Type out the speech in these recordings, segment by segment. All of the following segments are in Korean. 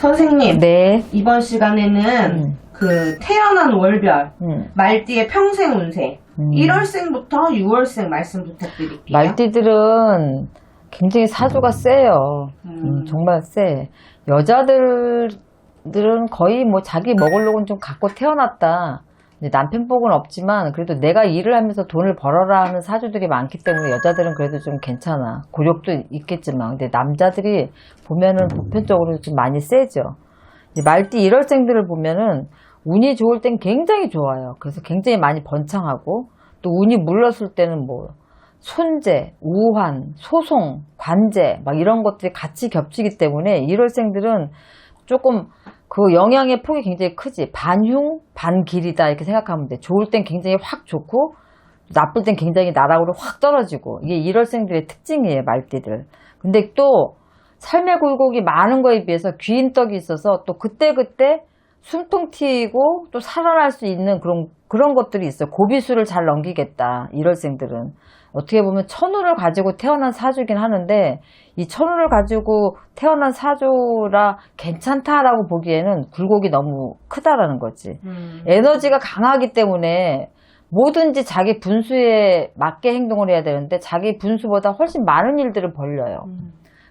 선생님, 네. 이번 시간에는 그 태어난 월별, 말띠의 평생 운세, 1월생부터 6월생 말씀 부탁드릴게요. 말띠들은 굉장히 사주가 세요. 정말 세. 여자들은 거의 뭐 자기 먹으려고는 좀 갖고 태어났다. 남편 복은 없지만 그래도 내가 일을 하면서 돈을 벌어라 하는 사주들이 많기 때문에 여자들은 그래도 좀 괜찮아. 고력도 있겠지만. 근데 남자들이 보면은 보편적으로 좀 많이 세죠. 말띠 1월생들을 보면은 운이 좋을 땐 굉장히 좋아요. 그래서 굉장히 많이 번창하고 또 운이 물렀을 때는 뭐 손재, 우환, 소송, 관재 막 이런 것들이 같이 겹치기 때문에 1월생들은 조금 그 영향의 폭이 굉장히 크지. 반흉, 반길이다 이렇게 생각하면 돼. 좋을 땐 굉장히 확 좋고 나쁠 땐 굉장히 나락으로 확 떨어지고 이게 1월생들의 특징이에요. 말띠들. 근데 또 삶의 굴곡이 많은 거에 비해서 귀인 떡이 있어서 또 그때그때 숨통 트이고 또 살아날 수 있는 그런 것들이 있어요. 고비수를 잘 넘기겠다. 1월생들은. 어떻게 보면 천우를 가지고 태어난 사주긴 하는데 이 천우를 가지고 태어난 사주라 괜찮다라고 보기에는 굴곡이 너무 크다라는 거지. 에너지가 강하기 때문에 뭐든지 자기 분수에 맞게 행동을 해야 되는데 자기 분수보다 훨씬 많은 일들을 벌려요.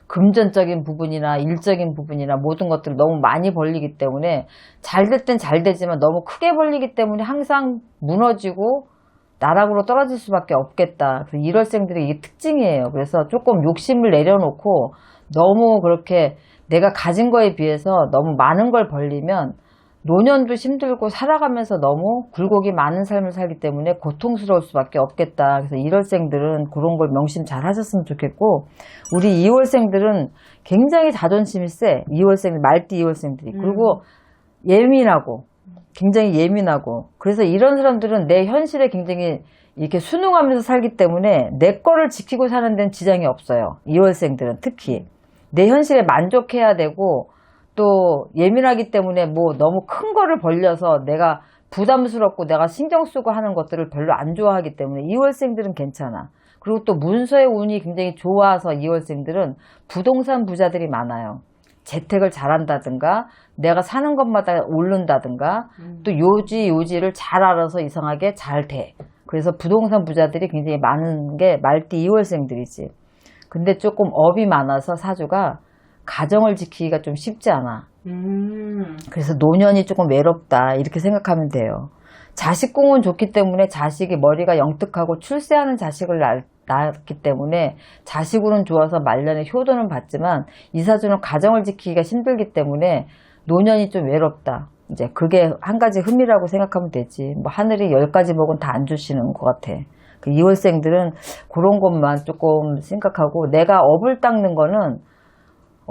금전적인 부분이나 일적인 부분이나 모든 것들을 너무 많이 벌리기 때문에 잘 될 땐 잘 되지만 너무 크게 벌리기 때문에 항상 무너지고 나락으로 떨어질 수밖에 없겠다. 그래서 1월생들의 이게 특징이에요. 그래서 조금 욕심을 내려놓고 너무 그렇게 내가 가진 거에 비해서 너무 많은 걸 벌리면 노년도 힘들고 살아가면서 너무 굴곡이 많은 삶을 살기 때문에 고통스러울 수밖에 없겠다. 그래서 1월생들은 그런 걸 명심 잘 하셨으면 좋겠고 우리 2월생들은 굉장히 자존심이 세. 2월생, 말띠 2월생들이. 그리고 예민하고 굉장히 예민하고 그래서 이런 사람들은 내 현실에 굉장히 이렇게 순응하면서 살기 때문에 내 거를 지키고 사는 데는 지장이 없어요. 2월생들은 특히 내 현실에 만족해야 되고 또 예민하기 때문에 뭐 너무 큰 거를 벌려서 내가 부담스럽고 내가 신경 쓰고 하는 것들을 별로 안 좋아하기 때문에 2월생들은 괜찮아. 그리고 또 문서의 운이 굉장히 좋아서 2월생들은 부동산 부자들이 많아요. 재택을 잘한다든가 내가 사는 것마다 오른다든가 또 요지를 잘 알아서 이상하게 잘 돼. 그래서 부동산 부자들이 굉장히 많은 게 말띠 2월생들이지. 근데 조금 업이 많아서 사주가 가정을 지키기가 좀 쉽지 않아. 그래서 노년이 조금 외롭다 이렇게 생각하면 돼요. 자식궁은 좋기 때문에 자식이 머리가 영특하고 출세하는 자식을 낳았기 때문에 자식으로는 좋아서 말년에 효도는 받지만 이 사주는 가정을 지키기가 힘들기 때문에 노년이 좀 외롭다. 이제 그게 한 가지 흠이라고 생각하면 되지. 뭐 하늘이 10가지 복은 다 안 주시는 것 같아. 그 2월생들은 그런 것만 조금 생각하고 내가 업을 닦는 거는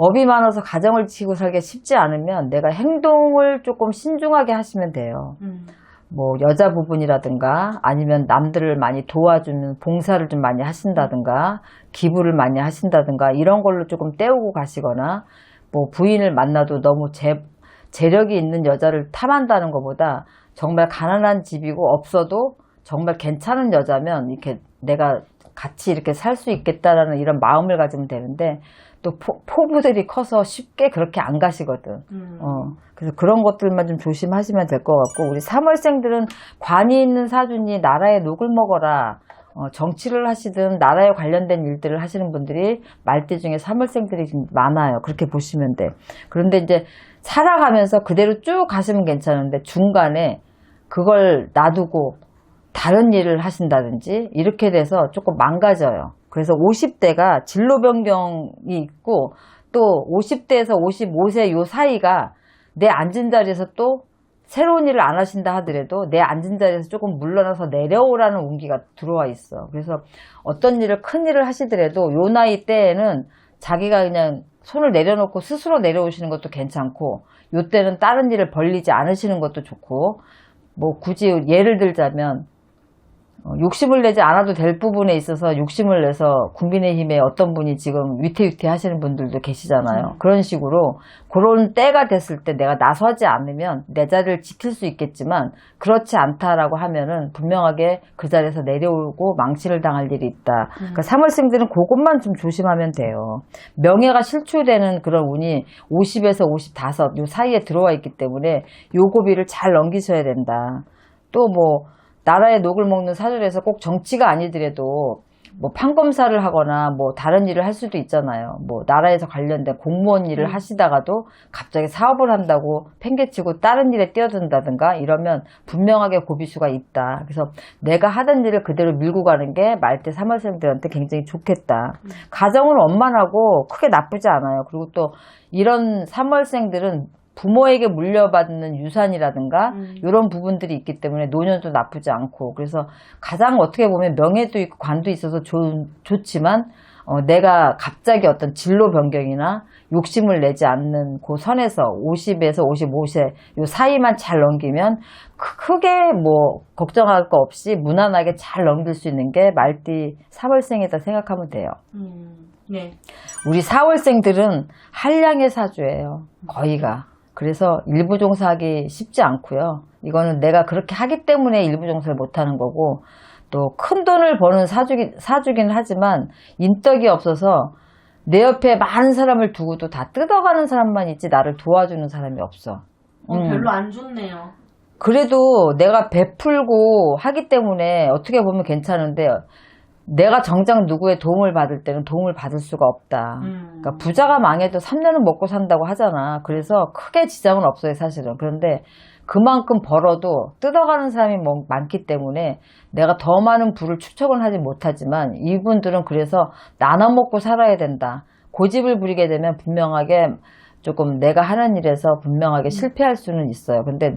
업이 많아서 가정을 지키고 살기 쉽지 않으면 내가 행동을 조금 신중하게 하시면 돼요. 뭐 여자 부분이라든가 아니면 남들을 많이 도와주는 봉사를 좀 많이 하신다든가 기부를 많이 하신다든가 이런 걸로 조금 때우고 가시거나 뭐 부인을 만나도 너무 재력이 있는 여자를 탐한다는 것보다 정말 가난한 집이고 없어도 정말 괜찮은 여자면 이렇게 내가 같이 이렇게 살 수 있겠다라는 이런 마음을 가지면 되는데 또 포부들이 커서 쉽게 그렇게 안 가시거든. 그래서 그런 것들만 좀 조심하시면 될 것 같고 우리 3월생들은 관이 있는 사주니 나라에 녹을 먹어라. 정치를 하시든 나라에 관련된 일들을 하시는 분들이 말띠 중에 3월생들이 좀 많아요. 그렇게 보시면 돼. 그런데 이제 살아가면서 그대로 쭉 가시면 괜찮은데 중간에 그걸 놔두고 다른 일을 하신다든지 이렇게 돼서 조금 망가져요. 그래서 50대가 진로 변경이 있고 또 50대에서 55세 요 사이가 내 앉은 자리에서 또 새로운 일을 안 하신다 하더라도 내 앉은 자리에서 조금 물러나서 내려오라는 운기가 들어와 있어. 그래서 어떤 일을 큰 일을 하시더라도 요 나이 때에는 자기가 그냥 손을 내려놓고 스스로 내려오시는 것도 괜찮고 요 때는 다른 일을 벌리지 않으시는 것도 좋고 뭐 굳이 예를 들자면 욕심을 내지 않아도 될 부분에 있어서 욕심을 내서 국민의힘에 어떤 분이 지금 위태위태 하시는 분들도 계시잖아요. 그런 식으로 그런 때가 됐을 때 내가 나서지 않으면 내 자리를 지킬 수 있겠지만 그렇지 않다라고 하면은 분명하게 그 자리에서 내려오고 망치를 당할 일이 있다. 그러니까 3월생들은 그것만 좀 조심하면 돼요. 명예가 실추되는 그런 운이 50에서 55, 요 사이에 들어와 있기 때문에 요 고비를 잘 넘기셔야 된다. 또 뭐 나라의 녹을 먹는 사주에서 꼭 정치가 아니더라도 뭐 판검사를 하거나 뭐 다른 일을 할 수도 있잖아요. 뭐 나라에서 관련된 공무원 일을 하시다가도 갑자기 사업을 한다고 팽개치고 다른 일에 뛰어든다든가 이러면 분명하게 고비수가 있다. 그래서 내가 하던 일을 그대로 밀고 가는 게 말대 3월생들한테 굉장히 좋겠다. 가정은 원만하고 크게 나쁘지 않아요. 그리고 또 이런 3월생들은 부모에게 물려받는 유산이라든가 이런 부분들이 있기 때문에 노년도 나쁘지 않고 그래서 가장 어떻게 보면 명예도 있고 관도 있어서 좋지만 내가 갑자기 어떤 진로 변경이나 욕심을 내지 않는 그 선에서 50에서 55세 요 사이만 잘 넘기면 크게 뭐 걱정할 거 없이 무난하게 잘 넘길 수 있는 게 말띠 4월생이다 생각하면 돼요. 네. 우리 4월생들은 한량의 사주예요. 거의가. 그래서 일부 종사하기 쉽지 않고요. 이거는 내가 그렇게 하기 때문에 일부 종사를 못하는 거고 또 큰 돈을 버는 사주긴 하지만 인덕이 없어서 내 옆에 많은 사람을 두고도 다 뜯어가는 사람만 있지 나를 도와주는 사람이 없어. 별로 안 좋네요. 그래도 내가 베풀고 하기 때문에 어떻게 보면 괜찮은데 내가 정작 누구의 도움을 받을 때는 도움을 받을 수가 없다. 그러니까 부자가 망해도 3년은 먹고 산다고 하잖아. 그래서 크게 지장은 없어요, 사실은. 그런데 그만큼 벌어도 뜯어가는 사람이 많기 때문에 내가 더 많은 부를 축적은 하지 못하지만 이분들은 그래서 나눠 먹고 살아야 된다. 고집을 부리게 되면 분명하게 조금 내가 하는 일에서 분명하게 실패할 수는 있어요. 근데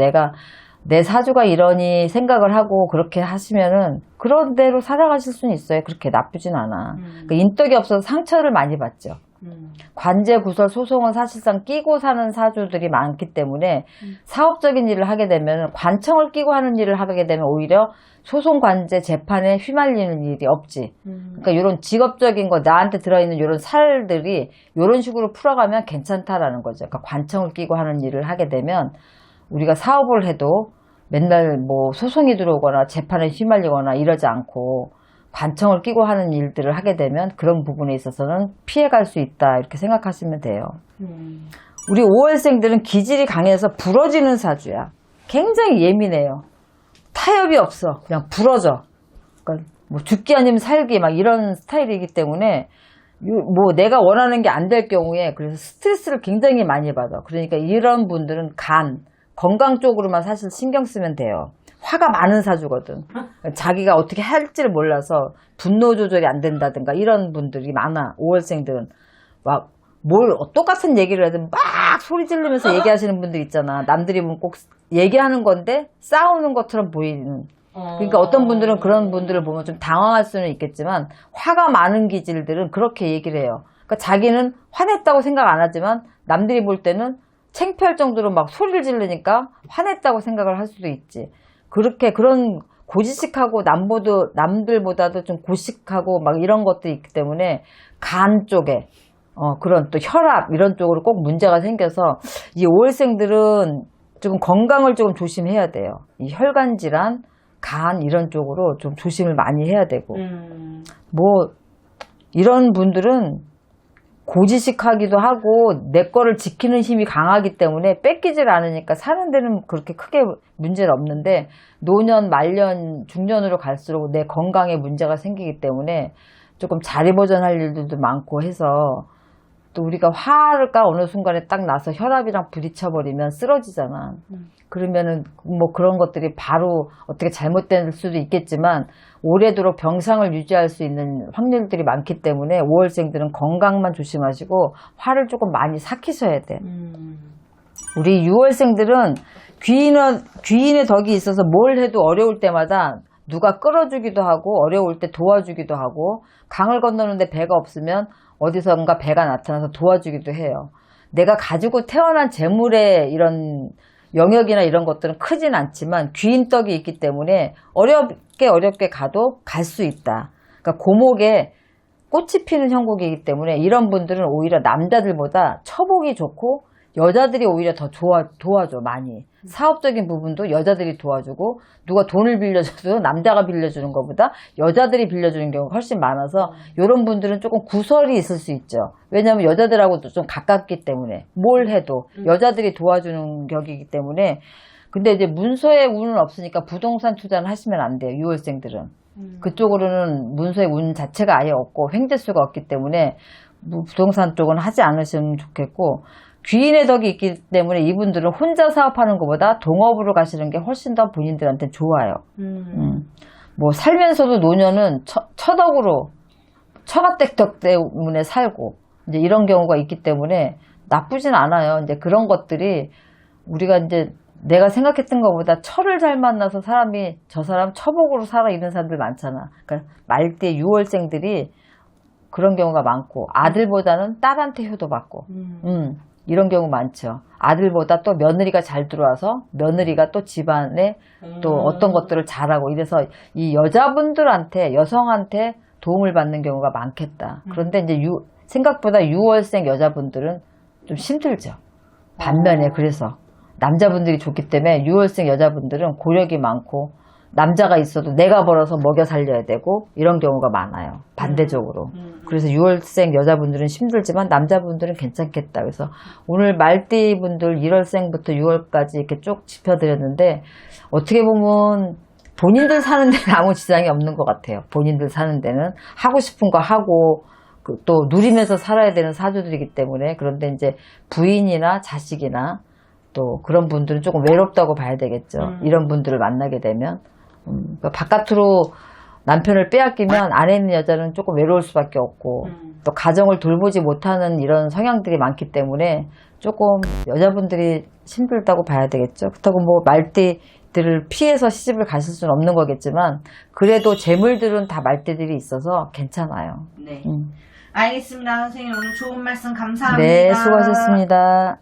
내 사주가 이러니 생각을 하고 그렇게 하시면은 그런 대로 살아가실 수는 있어요. 그렇게 나쁘진 않아. 그러니까 인덕이 없어서 상처를 많이 받죠. 관제, 구설, 소송은 사실상 끼고 사는 사주들이 많기 때문에 사업적인 일을 하게 되면 관청을 끼고 하는 일을 하게 되면 오히려 소송, 관제, 재판에 휘말리는 일이 없지. 그러니까 이런 직업적인 거 나한테 들어있는 이런 살들이 이런 식으로 풀어가면 괜찮다라는 거죠. 그러니까 관청을 끼고 하는 일을 하게 되면 우리가 사업을 해도 맨날 뭐 소송이 들어오거나 재판에 휘말리거나 이러지 않고 관청을 끼고 하는 일들을 하게 되면 그런 부분에 있어서는 피해갈 수 있다 이렇게 생각하시면 돼요. 우리 5월생들은 기질이 강해서 부러지는 사주야. 굉장히 예민해요. 타협이 없어. 그냥 부러져. 그러니까 뭐 죽기 아니면 살기 막 이런 스타일이기 때문에 뭐 내가 원하는 게 안 될 경우에 그래서 스트레스를 굉장히 많이 받아. 그러니까 이런 분들은 건강 쪽으로만 사실 신경 쓰면 돼요. 화가 많은 사주거든. 자기가 어떻게 할지를 몰라서 분노 조절이 안 된다든가 이런 분들이 많아. 5월생들은 막 똑같은 얘기를 해도 막 소리 지르면서 얘기하시는 분들 있잖아. 남들이 보면 꼭 얘기하는 건데 싸우는 것처럼 보이는. 그러니까 어떤 분들은 그런 분들을 보면 좀 당황할 수는 있겠지만 화가 많은 기질들은 그렇게 얘기를 해요. 그러니까 자기는 화냈다고 생각 안 하지만 남들이 볼 때는 창피할 정도로 막 소리를 지르니까 화냈다고 생각을 할 수도 있지. 그런 고지식하고 남들보다도 좀 고식하고 막 이런 것들이 있기 때문에 간 쪽에 그런 또 혈압 이런 쪽으로 꼭 문제가 생겨서 이 5월생들은 좀 건강을 조금 조심해야 돼요. 이 혈관 질환, 간 이런 쪽으로 좀 조심을 많이 해야 되고 뭐 이런 분들은 고지식하기도 하고 내 거를 지키는 힘이 강하기 때문에 뺏기질 않으니까 사는 데는 그렇게 크게 문제는 없는데 노년, 말년, 중년으로 갈수록 내 건강에 문제가 생기기 때문에 조금 자리보전할 일들도 많고 해서 또 우리가 화가 어느 순간에 딱 나서 혈압이랑 부딪혀버리면 쓰러지잖아. 그러면은 뭐 그런 것들이 바로 어떻게 잘못될 수도 있겠지만 오래도록 병상을 유지할 수 있는 확률들이 많기 때문에 5월생들은 건강만 조심하시고 화를 조금 많이 삭히셔야 돼. 우리 6월생들은 귀인의 덕이 있어서 뭘 해도 어려울 때마다 누가 끌어주기도 하고 어려울 때 도와주기도 하고 강을 건너는데 배가 없으면 어디선가 배가 나타나서 도와주기도 해요. 내가 가지고 태어난 재물의 이런 영역이나 이런 것들은 크진 않지만 귀인떡이 있기 때문에 어렵게 가도 갈 수 있다. 그러니까 고목에 꽃이 피는 형국이기 때문에 이런 분들은 오히려 남자들보다 처복이 좋고 여자들이 오히려 더 도와줘 많이. 사업적인 부분도 여자들이 도와주고 누가 돈을 빌려줘도 남자가 빌려주는 것보다 여자들이 빌려주는 경우가 훨씬 많아서 이런 분들은 조금 구설이 있을 수 있죠. 왜냐하면 여자들하고도 좀 가깝기 때문에 뭘 해도 여자들이 도와주는 격이기 때문에. 근데 이제 문서에 운은 없으니까 부동산 투자는 하시면 안 돼요. 6월생들은. 그쪽으로는 문서의 운 자체가 아예 없고 횡재수가 없기 때문에 부동산 쪽은 하지 않으시면 좋겠고, 귀인의 덕이 있기 때문에 이분들은 혼자 사업하는 것보다 동업으로 가시는 게 훨씬 더 본인들한테 좋아요. 뭐 살면서도 노년은 처덕으로 처가댁덕 때문에 살고 이제 이런 경우가 있기 때문에 나쁘진 않아요. 이제 그런 것들이 우리가 이제 내가 생각했던 것보다 처를 잘 만나서 저 사람 처복으로 살아 있는 사람들 많잖아. 그러니까 말띠 6월생들이 그런 경우가 많고 아들보다는 딸한테 효도받고 이런 경우 많죠. 아들보다 또 며느리가 잘 들어와서 며느리가 또 집안에 또 어떤 것들을 잘하고 이래서 이 여성한테 도움을 받는 경우가 많겠다. 그런데 이제 생각보다 6월생 여자분들은 좀 힘들죠. 반면에 그래서 남자분들이 좋기 때문에 6월생 여자분들은 고력이 많고 남자가 있어도 내가 벌어서 먹여 살려야 되고 이런 경우가 많아요. 반대적으로. 그래서 6월생 여자분들은 힘들지만 남자분들은 괜찮겠다. 그래서 오늘 말띠분들 1월생부터 6월까지 이렇게 쭉 짚어드렸는데 어떻게 보면 본인들 사는 데는 아무 지장이 없는 것 같아요. 본인들 사는 데는 하고 싶은 거 하고 또 누리면서 살아야 되는 사주들이기 때문에. 그런데 이제 부인이나 자식이나 또 그런 분들은 조금 외롭다고 봐야 되겠죠. 이런 분들을 만나게 되면. 그러니까 바깥으로 남편을 빼앗기면 안에 있는 여자는 조금 외로울 수밖에 없고 또 가정을 돌보지 못하는 이런 성향들이 많기 때문에 조금 여자분들이 힘들다고 봐야 되겠죠. 그렇다고 뭐 말띠들을 피해서 시집을 가실 수는 없는 거겠지만 그래도 재물들은 다 말띠들이 있어서 괜찮아요. 네. 알겠습니다. 선생님 오늘 좋은 말씀 감사합니다. 네, 수고하셨습니다.